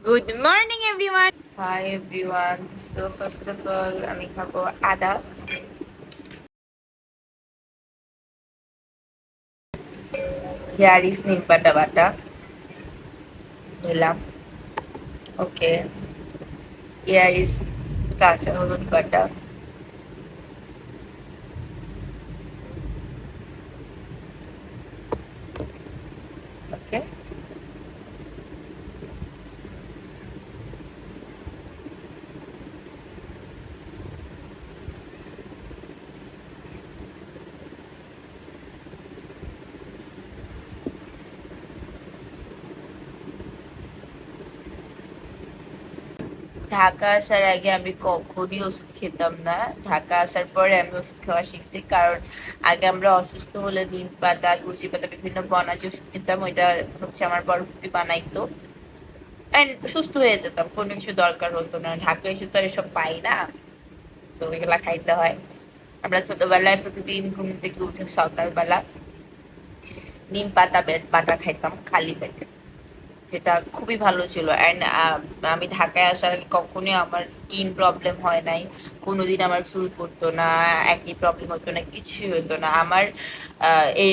Good morning everyone. Hi everyone. So first of all আমি খাবো আদা। Here is নিম পাতা বাটা নিলাম। Okay. Here is কাঁচা হলুদ বাটা। Okay. ঢাকা আসার আগে আমি কখনই ওষুধ খেতাম না। ঢাকা আসার পরে আমি ওষুধ খাওয়া শিখছি, কারণ আগে আমরা অসুস্থ হলে নিম পাতা, তুলসী পাতা, বিভিন্ন বনাজ ওষুধ খেতাম। ওইটা হচ্ছে আমার বড় ফুপি বানাইতো, এন্ড সুস্থ হয়ে যেতাম, কোনো কিছু দরকার হতো না। ঢাকা এসে তো আর এসব পাই না, তো এগুলা খাইতে হয়। আমরা ছোটবেলায় প্রতিদিন ঘুম থেকে উঠে সকালবেলা নিম পাতা বাটা খাইতাম খালি পেটে, যেটা খুবই ভালো ছিল। অ্যান্ড আমি ঢাকায় আসার আগে কখনোই আমার স্কিন প্রবলেম হয় নাই, কোনোদিন আমার চুল পড়তো না, একই প্রবলেম হতো না, কিছুই হতো না আমার।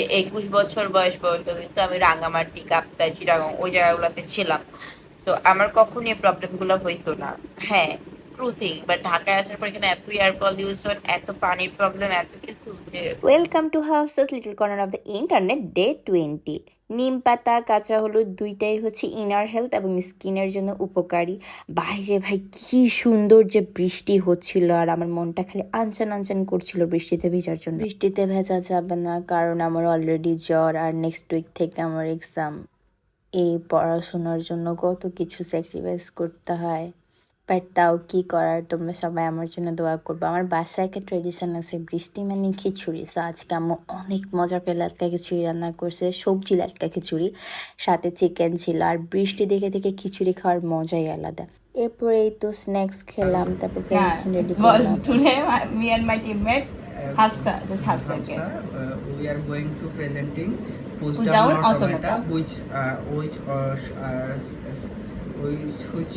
21 বছর বয়স পর্যন্ত কিন্তু আমি রাঙামাটি, কাপ্তাই, চিটাগাং ওই জায়গাগুলোতে ছিলাম। তো আমার কখনোই এই প্রবলেমগুলো হইতো না। হ্যাঁ, ট্রু থিং। বাট ঢাকায় আসার পর এখানে এত এয়ার পলিউশন, এত পানির প্রবলেম, এত কিছু যে welcome to houses little corner of the internet day 20। নিম পাতা, কাঁচা হলুদ দুইটাই হচ্ছে ইনার হেলথ এবং স্কিনের জন্য উপকারী। বাইরে ভাই কি সুন্দর যে বৃষ্টি হচ্ছিল, আর আমার মনটা খালি আনচান আনচান করছিল বৃষ্টিতে ভেজার জন্য। বৃষ্টিতে ভেজা যাবে না, কারণ আমার অলরেডি জ্বর, আর নেক্সট উইক থেকে আমার এক্সাম। এই পড়াশোনার জন্য কত কিছু স্যাক্রিফাইস করতে হয়, বাট তাও কি করার, তোমরা সবাই আমার জন্য দোয়া করবো। আমার বাসায় একটা ট্রেডিশন আছে, বৃষ্টি মানে খিচুড়ি। সো আজকে আম্মু অনেক মজা করে লাটকা খিচুড়ি রান্না করছে, সবজি লাটকা খিচুড়ি, সাথে চিকেন ছিল। আর বৃষ্টি দেখে দেখে খিচুড়ি খাওয়ার মজাই আলাদা। এরপরে এই তো স্ন্যাক্স খেলাম, তারপর প্রেজেন্টেশন রেডি করলাম। Today, me and my teammate, Hafsa, just Hafsa, okay. We are going to presenting push Push down down automata, automata. which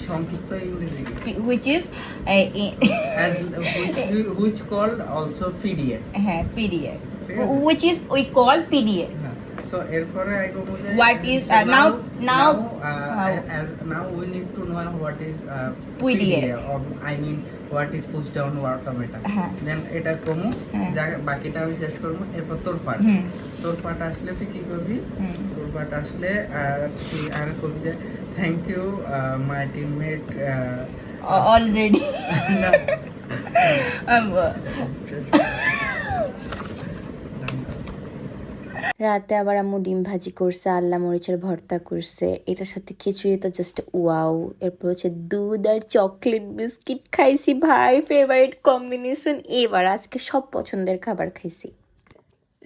সংক্ষিপ্ত ইংরেজি Which is as which called also PDF. PDF. ঠিক আছে? Which is we call PDF. হ্যাঁ, so এরপরে I go বলে What is so now now we need to know what is PDF. or I mean what is push down automata. হ্যাঁ। Then এটা কমু হ্যাঁ। যা বাকিটা আমি শেষ করবো। এরপর তোর পাঠ, হুম। তোর পাঠ আসলে তুই কি করবি? হুম। তোর পাঠ আসলে তুই আর করবি যে thank you my teammate Already. রাতে আবার আম্মু ডিম ভাজি করছে, আল্লা মরিচের ভর্তা করছে, এটার সাথে খিচুড়ি তো জাস্ট ওয়াও। এরপর হচ্ছে দুধ আর চকলেট বিস্কিট খাইছি ভাই, ফেভারিট কম্বিনেশন। এবার আজকে সব পছন্দের খাবার খাইছি।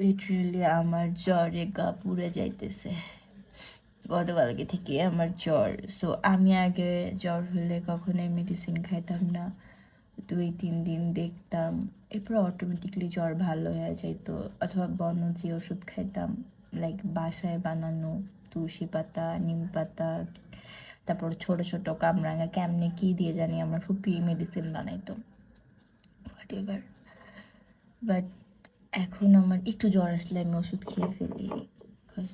লিটারেলি আমার জ্বরে গা পুড়ে যাইতেছে, গতকালকে থেকে আমার জ্বর। সো আমি আগে জ্বর হলে কখনোই মেডিসিন খাইতাম না, 2-3 দিন দেখতাম, এরপর অটোমেটিকলি জ্বর ভালো হয়ে যাইতো। অথবা বনজি ওষুধ খাইতাম, লাইক বাসায় বানানো তুলসী পাতা, নিম পাতা, তারপর ছোট ছোট কামরাঙা কেমনে কি দিয়ে জানি আমার ফুপি মেডিসিন বানাইতো, হোয়াট এভার। বাট এখন আমার একটু জ্বর আসলে আমি ওষুধ খেয়ে ফেলি, বিকজ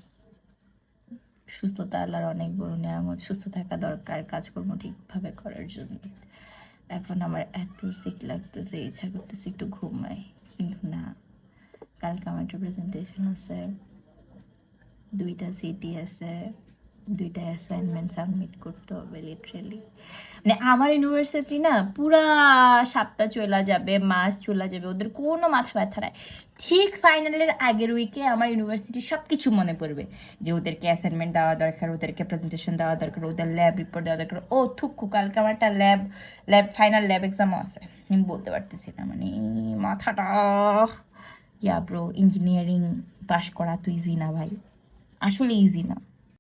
সুস্থতা আল্লাহর অনেক বড় নিয়ামত, সুস্থ থাকা দরকার কাজকর্ম ঠিকভাবে করার জন্য। এখন আমার এত সিক লাগতেছে, ইচ্ছা করতেছে একটু ঘুমাই, কিন্তু না, কালকে আমার একটা প্রেজেন্টেশন আছে, 2টা সিটি আছে, 2টা অ্যাসাইনমেন্ট সাবমিট করতে হবে। লিটারেলি মানে আমার ইউনিভার্সিটি না পুরা সপ্তাহ চলে যাবে, মাস চলে যাবে, ওদের কোনো মাথা ব্যথা নাই। ঠিক ফাইনালের আগের উইকে আমার ইউনিভার্সিটির সব কিছু মনে পড়বে, যে ওদেরকে অ্যাসাইনমেন্ট দেওয়া দরকার, ওদেরকে প্রেজেন্টেশন দেওয়া দরকার, ওদের ল্যাব রিপোর্ট দেওয়া দরকার। ও থুকু, কালকে আমার একটা ফাইনাল ল্যাব এক্সামও আছে, আমি বলতে পারতেছি না, মানে মাথাটা ব্রো, ইঞ্জিনিয়ারিং পাশ করা তো ইজি না ভাই, আসলে ইজি না।